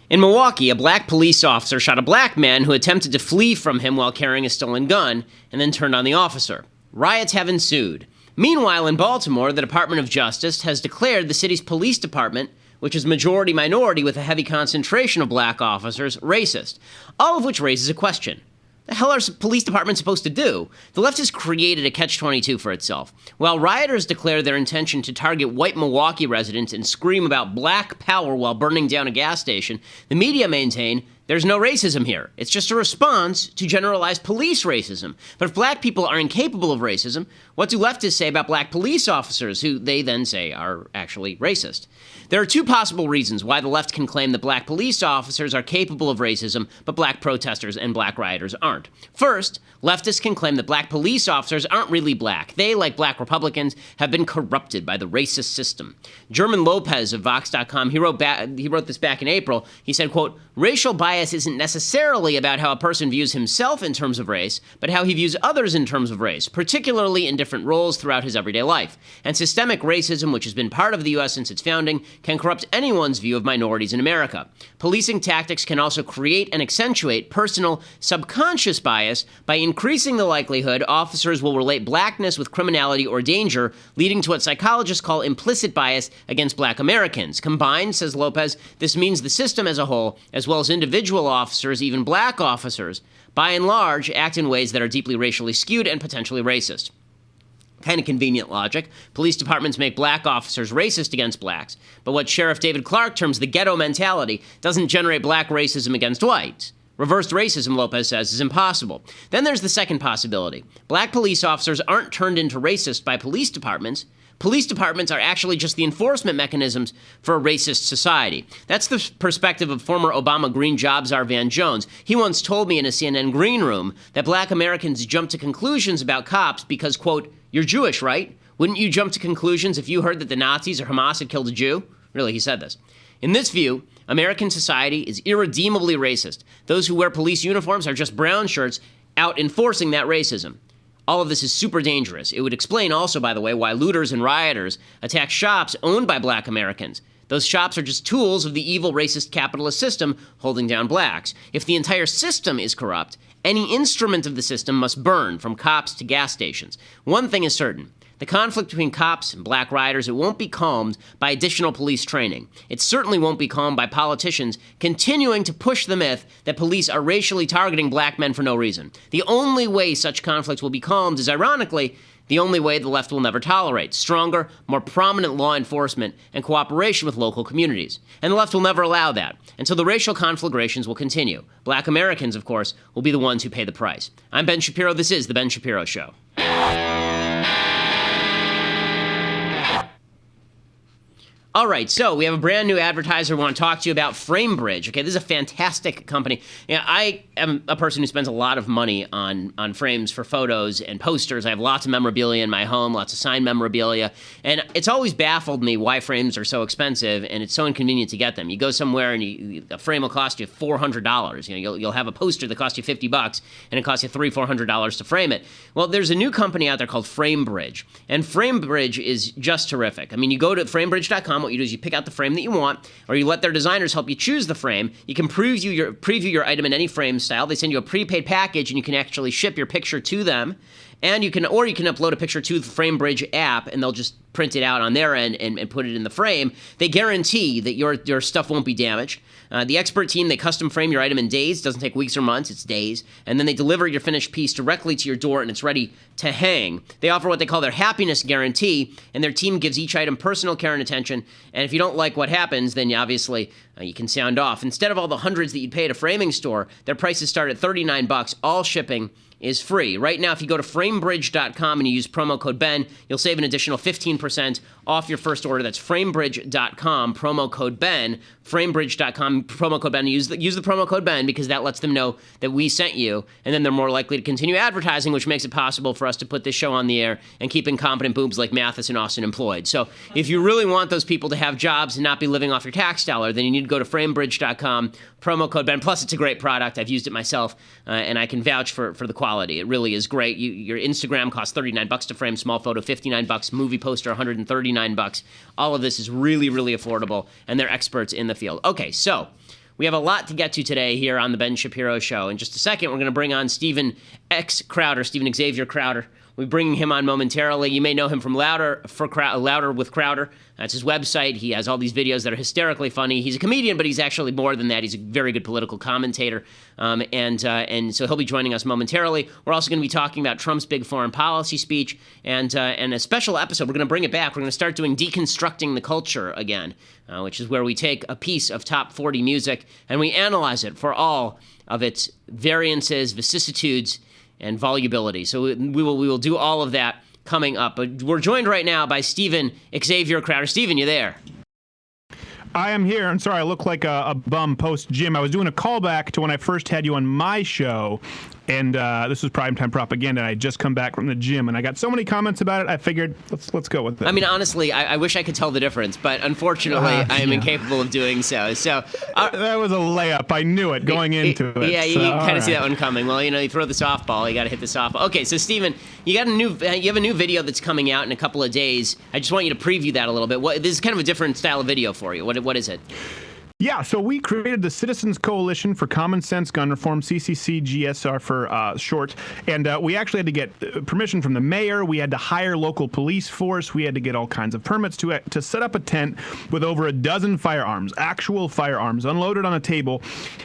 In Milwaukee, a black police officer shot a black man who attempted to flee from him while carrying a stolen gun and then turned on the officer. Riots have ensued. Meanwhile, in Baltimore, the Department of Justice has declared the city's police department, which is majority minority with a heavy concentration of black officers, racist. All of which raises a question. The hell are police departments supposed to do? The left has created a catch-22 for itself. While rioters declare their intention to target white Milwaukee residents and scream about black power while burning down a gas station, the media maintain there's no racism here. It's just a response to generalized police racism. But if black people are incapable of racism, what do leftists say about black police officers, who they then say are actually racist? There are two possible reasons why the left can claim that black police officers are capable of racism, but black protesters and black rioters aren't. First, leftists can claim that black police officers aren't really black. They, like black Republicans, have been corrupted by the racist system. German Lopez of Vox.com, he wrote this back in April. He said, quote, "Racial bias isn't necessarily about how a person views himself in terms of race, but how he views others in terms of race, particularly in different roles throughout his everyday life. And systemic racism, which has been part of the U.S. since its founding, can corrupt anyone's view of minorities in America. Policing tactics can also create and accentuate personal, subconscious bias by increasing the likelihood officers will relate blackness with criminality or danger, leading to what psychologists call implicit bias against black Americans. Combined, says Lopez, this means the system as a whole, as well as individual officers, even black officers, by and large, act in ways that are deeply racially skewed and potentially racist." Kind of convenient logic. Police departments make black officers racist against blacks, but what Sheriff David Clark terms the ghetto mentality doesn't generate black racism against whites. Reversed racism, Lopez says, is impossible. Then there's the second possibility. Black police officers aren't turned into racist by police departments. Police departments are actually just the enforcement mechanisms for a racist society. That's the perspective of former Obama Green Jobs czar Van Jones. He once told me in a CNN green room that black Americans jump to conclusions about cops because, quote, "You're Jewish, right? Wouldn't you jump to conclusions if you heard that the Nazis or Hamas had killed a Jew?" Really, he said this. In this view, American society is irredeemably racist. Those who wear police uniforms are just brown shirts out enforcing that racism. All of this is super dangerous. It would explain also, by the way, why looters and rioters attack shops owned by black Americans. Those shops are just tools of the evil racist capitalist system holding down blacks. If the entire system is corrupt, any instrument of the system must burn, from cops to gas stations. One thing is certain. The conflict between cops and black rioters, it won't be calmed by additional police training. It certainly won't be calmed by politicians continuing to push the myth that police are racially targeting black men for no reason. The only way such conflict will be calmed is, ironically, the only way the left will never tolerate: stronger, more prominent law enforcement and cooperation with local communities. And the left will never allow that. And so the racial conflagrations will continue. Black Americans, of course, will be the ones who pay the price. I'm Ben Shapiro. This is The Ben Shapiro Show. All right, so we have a brand new advertiser we want to talk to you about, FrameBridge. Okay, this is a fantastic company. I am a person who spends a lot of money on frames for photos and posters. I have lots of memorabilia in my home, lots of signed memorabilia, and it's always baffled me why frames are so expensive, and it's so inconvenient to get them. You go somewhere and a frame will cost you $400. You'll have a poster that costs you $50, and it costs you $400 to frame it. Well, there's a new company out there called FrameBridge, and FrameBridge is just terrific. I mean, you go to framebridge.com. What you do is you pick out the frame that you want, or you let their designers help you choose the frame. You can preview your item in any frame style. They send you a prepaid package, and you can actually ship your picture to them. And you can upload a picture to the FrameBridge app, and they'll just print it out on their end and put it in the frame. They guarantee that your stuff won't be damaged. The expert team, they custom frame your item in days. It doesn't take weeks or months, it's days. And then they deliver your finished piece directly to your door, and it's ready to hang. They offer what they call their happiness guarantee, and their team gives each item personal care and attention. And if you don't like what happens, then obviously you can sound off. Instead of all the hundreds that you'd pay at a framing store, their prices start at $39. All shipping is free. Right now, if you go to framebridge.com and you use promo code Ben, you'll save an additional 15% off your first order. That's framebridge.com, promo code Ben, framebridge.com, promo code Ben. Use the promo code Ben because that lets them know that we sent you, and then they're more likely to continue advertising, which makes it possible for us to put this show on the air and keep incompetent boobs like Mathis and Austin employed. So if you really want those people to have jobs and not be living off your tax dollar, then you need to go to framebridge.com, promo code Ben. Plus, it's a great product. I've used it myself, and I can vouch for the quality. It really is great. Your Instagram costs $39 to frame, small photo $59, movie poster $139. All of this is really, really affordable, and they're experts in the field. Okay, so We have a lot to get to today here on the Ben Shapiro Show. In just a second, we're going to bring on Stephen Xavier Crowder. We're bringing him on momentarily. You may know him from Louder with Crowder. That's his website. He has all these videos that are hysterically funny. He's a comedian, but he's actually more than that. He's a very good political commentator, and so he'll be joining us momentarily. We're also going to be talking about Trump's big foreign policy speech, and a special episode. We're going to bring it back. We're going to start doing Deconstructing the Culture again, which is where we take a piece of top 40 music and we analyze it for all of its variances, vicissitudes, and volubility. So we will do all of that coming up. But we're joined right now by Stephen Xavier Crowder. Stephen, you there? I am here. I'm sorry, I look like a bum post-gym. I was doing a callback to when I first had you on my show, and this was primetime propaganda, and I had just come back from the gym, and I got so many comments about it, I figured, let's go with it. I mean, honestly, I wish I could tell the difference, but unfortunately, I am incapable of doing so. So that was a layup. I knew it going into it. Yeah, you kind of see that one coming. Well, you throw the softball, you got to hit the softball. Okay, so Stephen, you have a new video that's coming out in a couple of days. I just want you to preview that a little bit. This is kind of a different style of video for you. What is it? Yeah, so we created the Citizens Coalition for Common Sense Gun Reform, CCC-GSR for short, and we actually had to get permission from the mayor. We had to hire local police force. We had to get all kinds of permits to set up a tent with over a dozen firearms, actual firearms, unloaded on a table,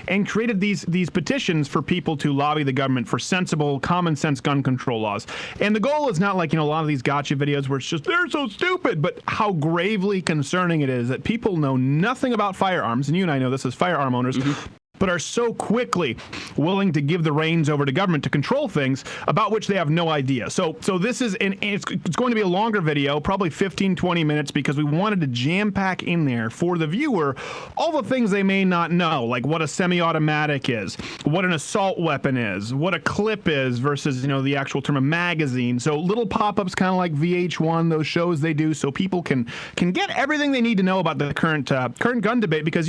and created these petitions for people to lobby the government for sensible, common sense gun control laws. And the goal is not like, a lot of these gotcha videos where it's just, they're so stupid, but how gravely concerning it is that people know nothing about firearms, and you and I know this as firearm owners, but are so quickly willing to give the reins over to government to control things about which they have no idea. So this is, it's going to be a longer video, probably 15, 20 minutes, because we wanted to jam pack in there for the viewer all the things they may not know, like what a semi-automatic is, what an assault weapon is, what a clip is versus, the actual term of magazine. So little pop-ups kind of like VH1, those shows they do, so people can get everything they need to know about the current gun debate, because,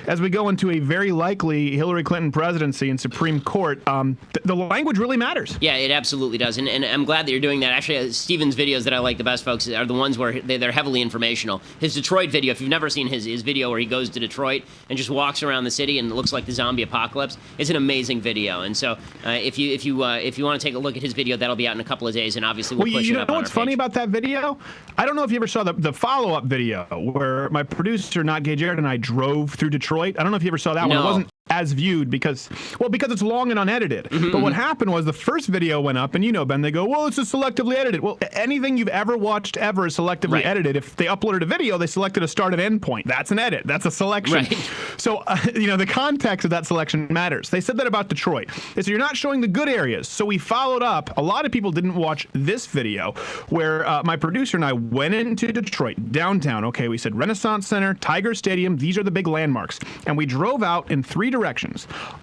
as we go into a very likely Hillary Clinton presidency and Supreme Court, the language really matters. Yeah, it absolutely does. And I'm glad that you're doing that. Actually, Stephen's videos that I like the best, folks, are the ones where they're heavily informational. His Detroit video, if you've never seen his video where he goes to Detroit and just walks around the city and it looks like the zombie apocalypse, it's an amazing video. And so if you want to take a look at his video, that'll be out in a couple of days, and obviously we'll push it up on our page. What's funny about that video? I don't know if you ever saw the follow-up video where my producer, Not Gay Jared, and I drove through Detroit. I don't know if you ever saw that one. It wasn't as viewed because it's long and unedited. But what happened was the first video went up, and Ben, they go, well, it's just selectively edited. Well, anything you've ever watched ever is selectively edited. If they uploaded a video, they selected a start and end point. That's an edit. That's a selection. Right. So, the context of that selection matters. They said that about Detroit. They said, you're not showing the good areas. So we followed up. A lot of people didn't watch this video where my producer and I went into Detroit, downtown. Okay, we said Renaissance Center, Tiger Stadium. These are the big landmarks. And we drove out in 3 directions.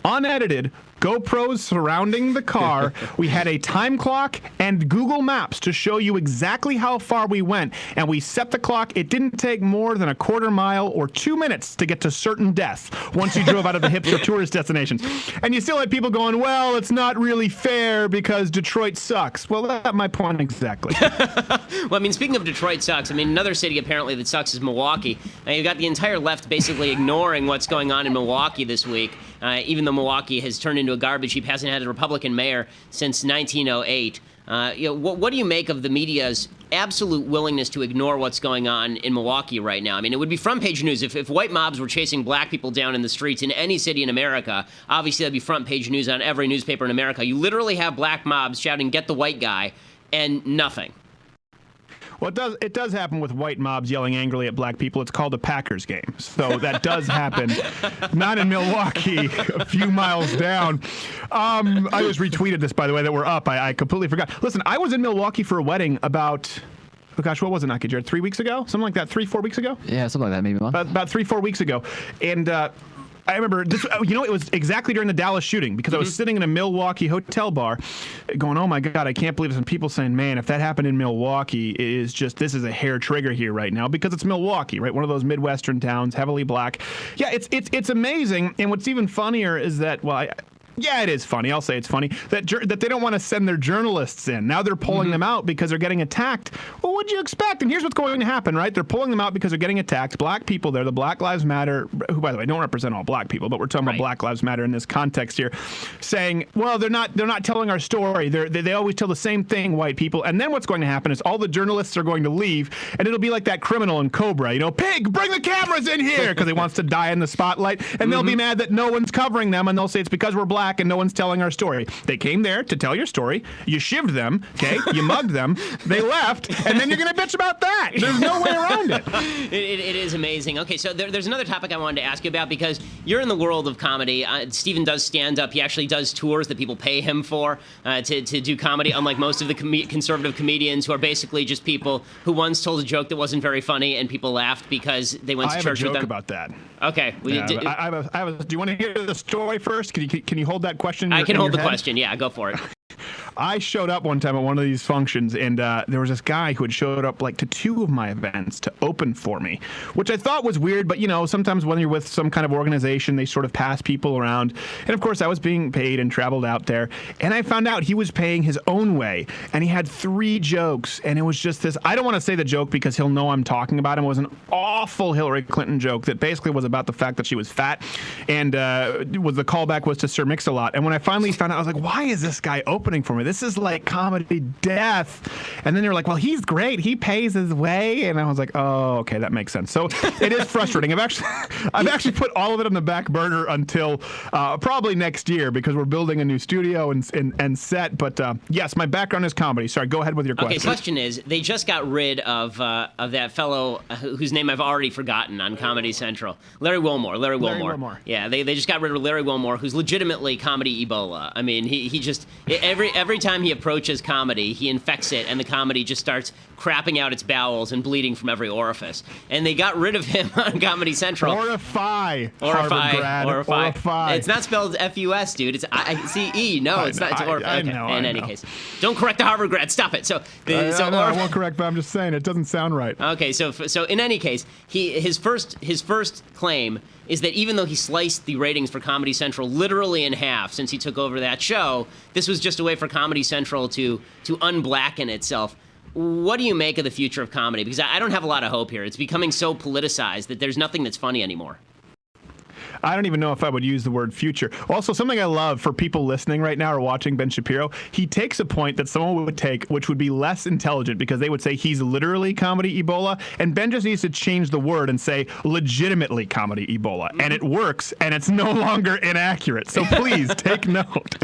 Unedited, GoPros surrounding the car. We had a time clock and Google Maps to show you exactly how far we went. And we set the clock. It didn't take more than a quarter mile or 2 minutes to get to certain death once you drove out of the hipster tourist destinations. And you still had people going, well, it's not really fair because Detroit sucks. Well, that's my point exactly. Well, speaking of Detroit sucks, another city apparently that sucks is Milwaukee. Now, you've got the entire left basically ignoring what's going on in Milwaukee this week. Even though Milwaukee has turned into a garbage heap, hasn't had a Republican mayor since 1908. What do you make of the media's absolute willingness to ignore what's going on in Milwaukee right now? It would be front page news if white mobs were chasing black people down in the streets in any city in America. Obviously, that'd be front page news on every newspaper in America. You literally have black mobs shouting, "Get the white guy," and nothing. Well, it does happen with white mobs yelling angrily at black people. It's called a Packers game. So that does happen. Not in Milwaukee, a few miles down. I just retweeted this, by the way, that we're up. I completely forgot. Listen, I was in Milwaukee for a wedding about, what was it, Jared? 3 weeks ago? Something like that, 3-4 weeks ago? Yeah, something like that, maybe. About 3-4 weeks ago. And I remember this, it was exactly during the Dallas shooting because I was sitting in a Milwaukee hotel bar going, oh my God, I can't believe this. And people saying, man, if that happened in Milwaukee, this is a hair trigger here right now because it's Milwaukee, right? One of those Midwestern towns, heavily black. Yeah, it's amazing. And what's even funnier is that, Yeah, it is funny. I'll say it's funny that they don't want to send their journalists in. Now they're pulling them out because they're getting attacked. Well, what'd you expect? And here's what's going to happen, right? They're pulling them out because they're getting attacked. Black people there, the Black Lives Matter, who, by the way, don't represent all black people, but we're talking about Black Lives Matter in this context here, saying, well, they're not telling our story. They always tell the same thing, white people. And then what's going to happen is all the journalists are going to leave, and it'll be like that criminal in Cobra, Pig, bring the cameras in here, because he wants to die in the spotlight. And they'll be mad that no one's covering them, and they'll say it's because we're black and no one's telling our story. They came there to tell your story. You shivved them, okay? You mugged them. They left, and then you're going to bitch about that. There's no way around it. It is amazing. Okay, so there's another topic I wanted to ask you about, because you're in the world of comedy. Stephen does stand-up. He actually does tours that people pay him for to do comedy, unlike most of the conservative comedians who are basically just people who once told a joke that wasn't very funny and people laughed because they went to church with them. I have a joke about that. Okay. Well, do you want to hear the story first? Can you hold that question? I can hold the question. Yeah, go for it. I showed up one time at one of these functions, and there was this guy who had showed up to 2 of my events to open for me, which I thought was weird. But sometimes when you're with some kind of organization, they sort of pass people around. And of course, I was being paid and traveled out there, and I found out he was paying his own way, and he had 3 jokes, and it was just this. I don't want to say the joke because he'll know I'm talking about him. It was an awful Hillary Clinton joke that basically was about the fact that she was fat, and the callback was to Sir Mix-a-Lot. And when I finally found out, I was like, why is this guy opening for me? This is like comedy death. And then they were like, well, he's great. He pays his way. And I was like, oh, okay, that makes sense. So it is frustrating. I've actually put all of it on the back burner until probably next year, because we're building a new studio and set. But yes, my background is comedy. Sorry, go ahead with your question. Okay, question is, they just got rid of that fellow whose name I've already forgotten on Comedy Central. Larry Wilmore. Larry Wilmore. Yeah, they just got rid of Larry Wilmore, who's legitimately comedy Ebola. I mean, he just, every time he approaches comedy, he infects it, and the comedy just starts crapping out its bowels and bleeding from every orifice. And they got rid of him on Comedy Central. Orify. It's not spelled F-U-S, dude. It's I-C-E. No, it's not. It's Orify. Okay. In any case, don't correct the Harvard grad. Stop it. I won't correct, but I'm just saying it doesn't sound right. Okay, so in any case, his first claim is that even though he sliced the ratings for Comedy Central literally in half since he took over that show, this was just a way for Comedy Central to unblacken itself. What do you make of the future of comedy? Because I don't have a lot of hope here. It's becoming so politicized that there's nothing that's funny anymore. I don't even know if I would use the word future. Also, something I love for people listening right now or watching Ben Shapiro, he takes a point that someone would take, which would be less intelligent, because they would say he's literally comedy Ebola, and Ben just needs to change the word and say legitimately comedy Ebola, and it works, and it's no longer inaccurate. So please take note.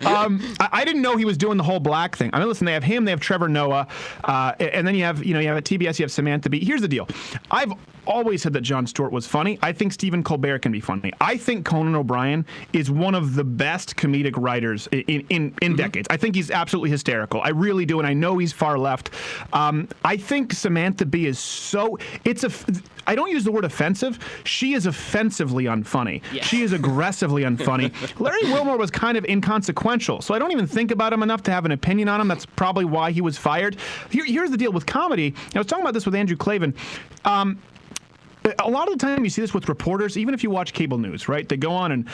I didn't know he was doing the whole black thing. I mean, listen, they have him, they have Trevor Noah, and then you have at TBS, you have Samantha Bee. Here's the deal. I've always said that Jon Stewart was funny. I think Stephen Colbert can be funny. I think Conan O'Brien is one of the best comedic writers in decades. I think he's absolutely hysterical. I really do, and I know he's far left. I think Samantha Bee is so... I don't use the word offensive. She is offensively unfunny. Yeah. She is aggressively unfunny. Larry Wilmore was kind of inconsequential, so I don't even think about him enough to have an opinion on him. That's probably why he was fired. Here's the deal with comedy. I was talking about this with Andrew Klavan. A lot of the time you see this with reporters, even if you watch cable news, right? They go on and,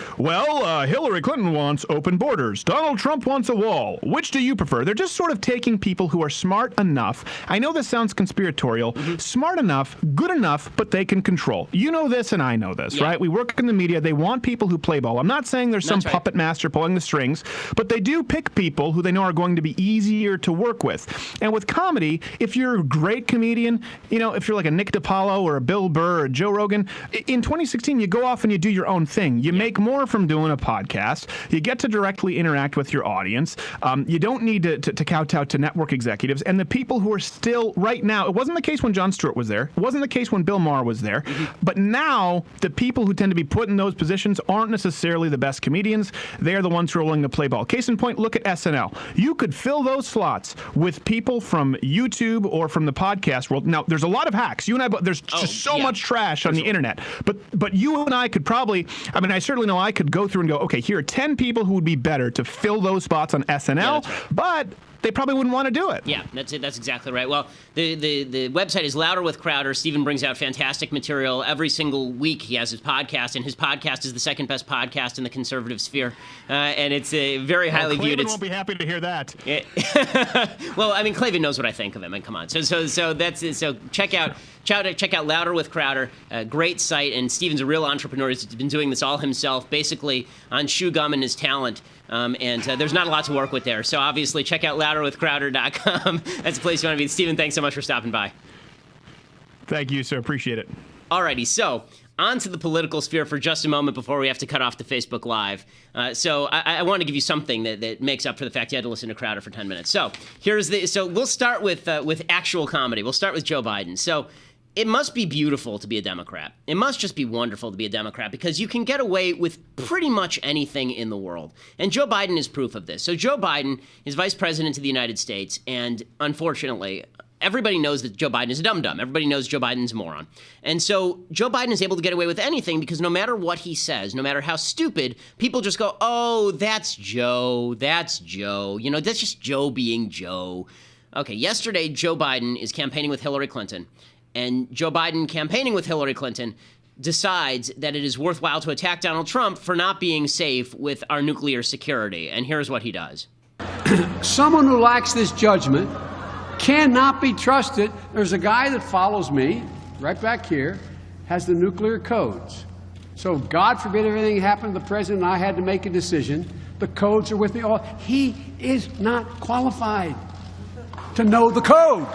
Hillary Clinton wants open borders. Donald Trump wants a wall. Which do you prefer? They're just sort of taking people who are smart enough. I know this sounds conspiratorial. Smart enough, good enough, but they can control. You know this and I know this, right? We work in the media. They want people who play ball. I'm not saying there's some puppet master pulling the strings, but they do pick people who they know are going to be easier to work with. And with comedy, if you're a great comedian, if you're like a Nick DiPaolo or a Bill Burr or Joe Rogan, in 2016, you go off and you do your own thing. You make more from doing a podcast. You get to directly interact with your audience. You don't need to kowtow to network executives. And the people who are still, right now, it wasn't the case when Jon Stewart was there. It wasn't the case when Bill Maher was there. But now, the people who tend to be put in those positions aren't necessarily the best comedians. They're the ones who are willing to play ball. Case in point, look at SNL. You could fill those slots with people from YouTube or from the podcast world. Now, there's a lot of hacks. You and I, there's just so much trash on the internet. But you and I could probably, I certainly know I could go through and go, okay, here are 10 people who would be better to fill those spots on SNL, but they probably wouldn't want to do it. Yeah, that's it. That's exactly right. Well, the website is Louder with Crowder. Stephen brings out fantastic material every single week. He has his podcast, and his podcast is the second best podcast in the conservative sphere, and it's very highly viewed. Clavin won't be happy to hear that. Well, I mean, Clavin knows what I think of him. And come on, so check out Louder with Crowder. Great site, and Stephen's a real entrepreneur. He's been doing this all himself, basically on shoe gum and his talent. And there's not a lot to work with there. So obviously, check out louderwithcrowder.com. That's the place you want to be. Stephen, thanks so much for stopping by. Thank you, sir. Appreciate it. Alrighty, so on to the political sphere for just a moment before we have to cut off the Facebook Live. So I want to give you something that makes up for the fact you had to listen to Crowder for 10 minutes. So we'll start with actual comedy. We'll start with Joe Biden. So it must be beautiful to be a Democrat. It must just be wonderful to be a Democrat because you can get away with pretty much anything in the world. And Joe Biden is proof of this. So Joe Biden is vice president of the United States, and unfortunately, everybody knows that Joe Biden is a dum-dum. Everybody knows Joe Biden's a moron. And so Joe Biden is able to get away with anything because no matter what he says, no matter how stupid, people just go, oh, that's Joe. That's Joe. You know, that's just Joe being Joe. Okay, yesterday, Joe Biden is campaigning with Hillary Clinton. And Joe Biden, campaigning with Hillary Clinton, decides that it is worthwhile to attack Donald Trump for not being safe with our nuclear security. And here's what he does. Someone who lacks this judgment cannot be trusted. There's a guy that follows me, right back here, has the nuclear codes. So God forbid everything happened to the president and I had to make a decision. The codes are with me all. He is not qualified to know the code.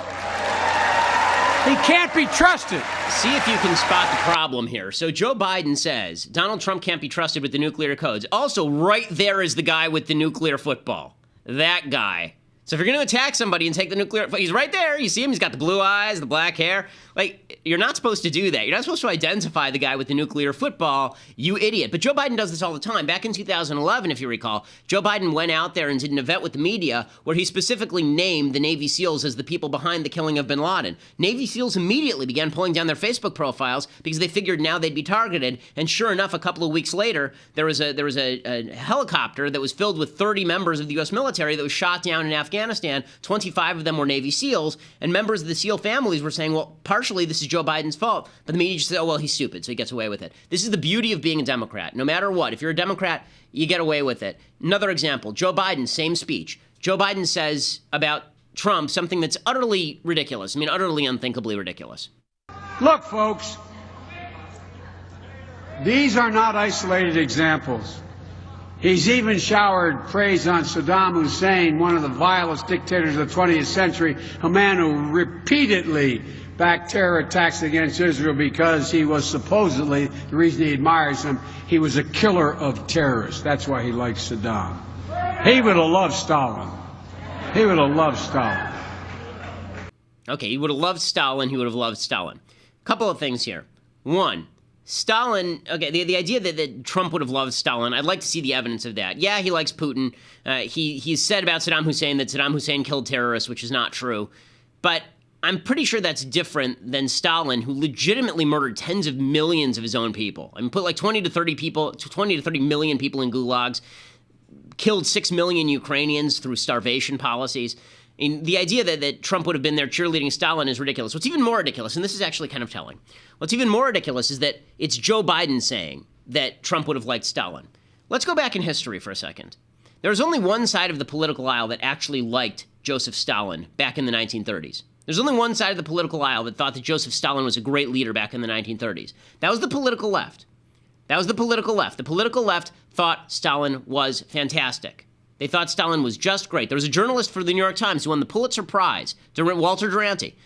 He can't be trusted. See if you can spot the problem here. So Joe Biden says Donald Trump can't be trusted with the nuclear codes. Also, right there is the guy with the nuclear football. That guy. So if you're going to attack somebody and take the nuclear, he's right there. You see him. He's got the blue eyes, the black hair. Like, you're not supposed to do that. You're not supposed to identify the guy with the nuclear football, you idiot. But Joe Biden does this all the time. Back in 2011, if you recall, Joe Biden went out there and did an event with the media where he specifically named the Navy SEALs as the people behind the killing of bin Laden. Navy SEALs immediately began pulling down their Facebook profiles because they figured now they'd be targeted. And sure enough, a couple of weeks later, there was a helicopter that was filled with 30 members of the U.S. military that was shot down in Afghanistan. 25 of them were Navy SEAls, and members of the SEAL families were saying, well, partially this is Joe Biden's fault, but the media just said, oh, well, he's stupid, so he gets away with it. This is the beauty of being a Democrat. No matter what, if you're a Democrat, you get away with it. Another example, Joe Biden, same speech. Joe Biden says about Trump something that's utterly ridiculous. I mean, utterly unthinkably ridiculous. Look, folks, these are not isolated examples. He's even showered praise on Saddam Hussein, one of the vilest dictators of the 20th century, a man who repeatedly backed terror attacks against Israel because he was supposedly, the reason he admires him, he was a killer of terrorists. That's why he likes Saddam. He would have loved Stalin. He would have loved Stalin. Okay, he would have loved Stalin. He would have loved Stalin. Couple of things here. One, Stalin, okay, the idea that Trump would have loved Stalin, I'd like to see the evidence of that. Yeah, he likes Putin. He's said about Saddam Hussein that Saddam Hussein killed terrorists, which is not true. But I'm pretty sure that's different than Stalin, who legitimately murdered tens of millions of his own people. I mean, put like 20 to 30 million people in gulags, killed 6 million Ukrainians through starvation policies. And the idea that Trump would have been there cheerleading Stalin is ridiculous. What's even more ridiculous, and this is actually kind of telling, what's even more ridiculous is that it's Joe Biden saying that Trump would have liked Stalin. Let's go back in history for a second. There was only one side of the political aisle that actually liked Joseph Stalin back in the 1930s. There's only one side of the political aisle that thought that Joseph Stalin was a great leader back in the 1930s. That was the political left. That was the political left. The political left thought Stalin was fantastic. They thought Stalin was just great. There was a journalist for the New York Times who won the Pulitzer Prize, Walter Duranty,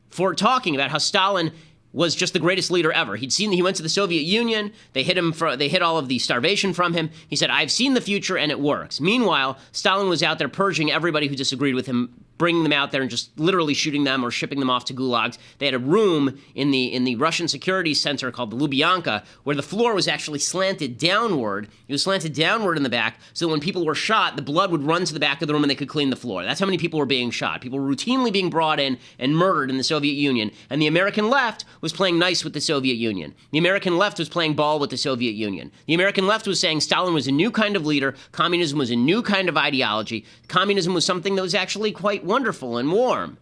for talking about how Stalin was just the greatest leader ever. He went to the Soviet Union. They hid all of the starvation from him. He said, I've seen the future and it works. Meanwhile, Stalin was out there purging everybody who disagreed with him bringing them out there and just literally shooting them or shipping them off to gulags. They had a room in the Russian security center called the Lubyanka where the floor was actually slanted downward. It was slanted downward in the back, so when people were shot, the blood would run to the back of the room and they could clean the floor. That's how many people were being shot. People were routinely being brought in and murdered in the Soviet Union, and the American left was playing nice with the Soviet Union. The American left was playing ball with the Soviet Union. The American left was saying Stalin was a new kind of leader, communism was a new kind of ideology, communism was something that was actually quite wonderful and warm.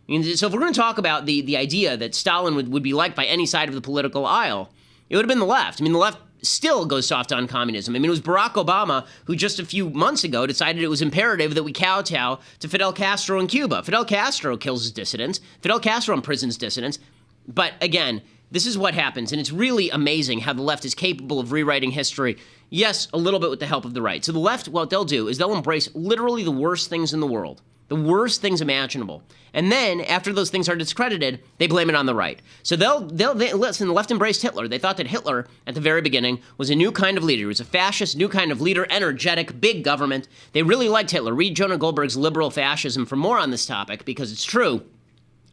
So if we're going to talk about the idea that Stalin would be liked by any side of the political aisle, it would have been the left. I mean, the left still goes soft on communism. I mean, it was Barack Obama who just a few months ago decided it was imperative that we kowtow to Fidel Castro in Cuba. Fidel Castro kills his dissidents. Fidel Castro imprisons dissidents. But again, this is what happens, and it's really amazing how the left is capable of rewriting history. Yes, a little bit with the help of the right. So the left, what they'll do is they'll embrace literally the worst things in the world. The worst things imaginable. And then, after those things are discredited, they blame it on the right. So listen, the left embraced Hitler. They thought that Hitler, at the very beginning, was a new kind of leader. He was a fascist, new kind of leader, energetic, big government. They really liked Hitler. Read Jonah Goldberg's Liberal Fascism for more on this topic, because it's true.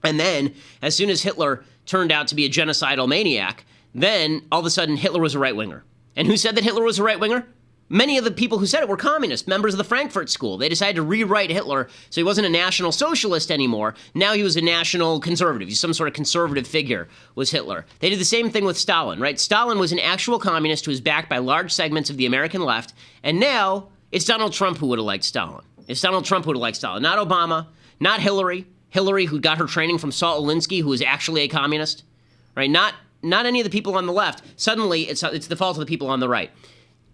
And then, as soon as Hitler turned out to be a genocidal maniac, then, all of a sudden, Hitler was a right-winger. And who said that Hitler was a right-winger? Many of the people who said it were communists, members of the Frankfurt School. They decided to rewrite Hitler so he wasn't a national socialist anymore. Now he was a national conservative. He's some sort of conservative figure, was Hitler. They did the same thing with Stalin, right? Stalin was an actual communist who was backed by large segments of the American left, and now it's Donald Trump who would have liked Stalin. It's Donald Trump who would have liked Stalin, not Obama, not Hillary. Hillary, who got her training from Saul Alinsky, who was actually a communist, right? Not any of the people on the left. Suddenly, it's the fault of the people on the right.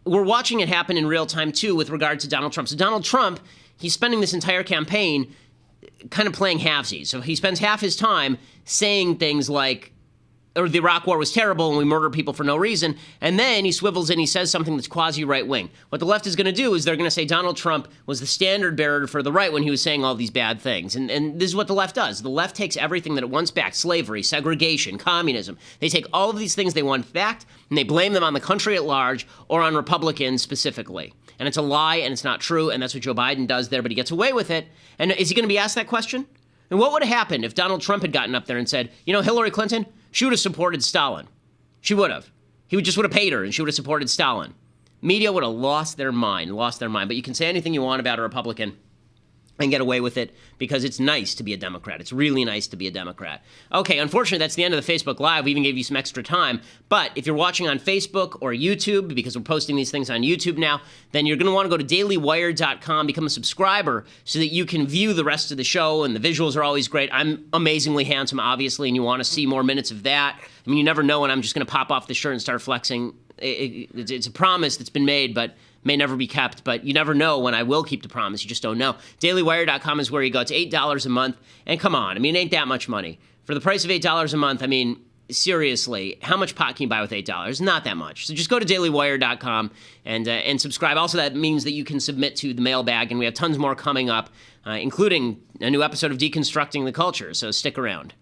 We're watching it happen in real time, too, with regard to Donald Trump. So Donald Trump, he's spending this entire campaign kind of playing halvesies. So he spends half his time saying things like, or the Iraq War was terrible and we murdered people for no reason. And then he swivels and he says something that's quasi-right-wing. What the left is going to do is they're going to say Donald Trump was the standard bearer for the right when he was saying all these bad things. And this is what the left does. The left takes everything that it once backed, slavery, segregation, communism. They take all of these things they once backed and they blame them on the country at large or on Republicans specifically. And it's a lie and it's not true, and that's what Joe Biden does there, but he gets away with it. And is he going to be asked that question? And what would have happened if Donald Trump had gotten up there and said, you know, Hillary Clinton, she would have supported Stalin. She would have. He would have paid her and she would have supported Stalin. Media would have lost their mind. But you can say anything you want about a Republican and get away with it because it's nice to be a Democrat. It's really nice to be a Democrat. Okay, unfortunately, that's the end of the Facebook Live. We even gave you some extra time. But if you're watching on Facebook or YouTube, because we're posting these things on YouTube now, then you're going to want to go to dailywire.com, become a subscriber so that you can view the rest of the show, and the visuals are always great. I'm amazingly handsome, obviously, and you want to see more minutes of that. I mean, you never know when I'm just going to pop off the shirt and start flexing. It's a promise that's been made, but may never be kept, but you never know when I will keep the promise. You just don't know. DailyWire.com is where you go. It's $8 a month. And come on, I mean, it ain't that much money. For the price of $8 a month, I mean, seriously, how much pot can you buy with $8? Not that much. So just go to DailyWire.com and subscribe. Also, that means that you can submit to the mailbag, and we have tons more coming up, including a new episode of Deconstructing the Culture, so stick around.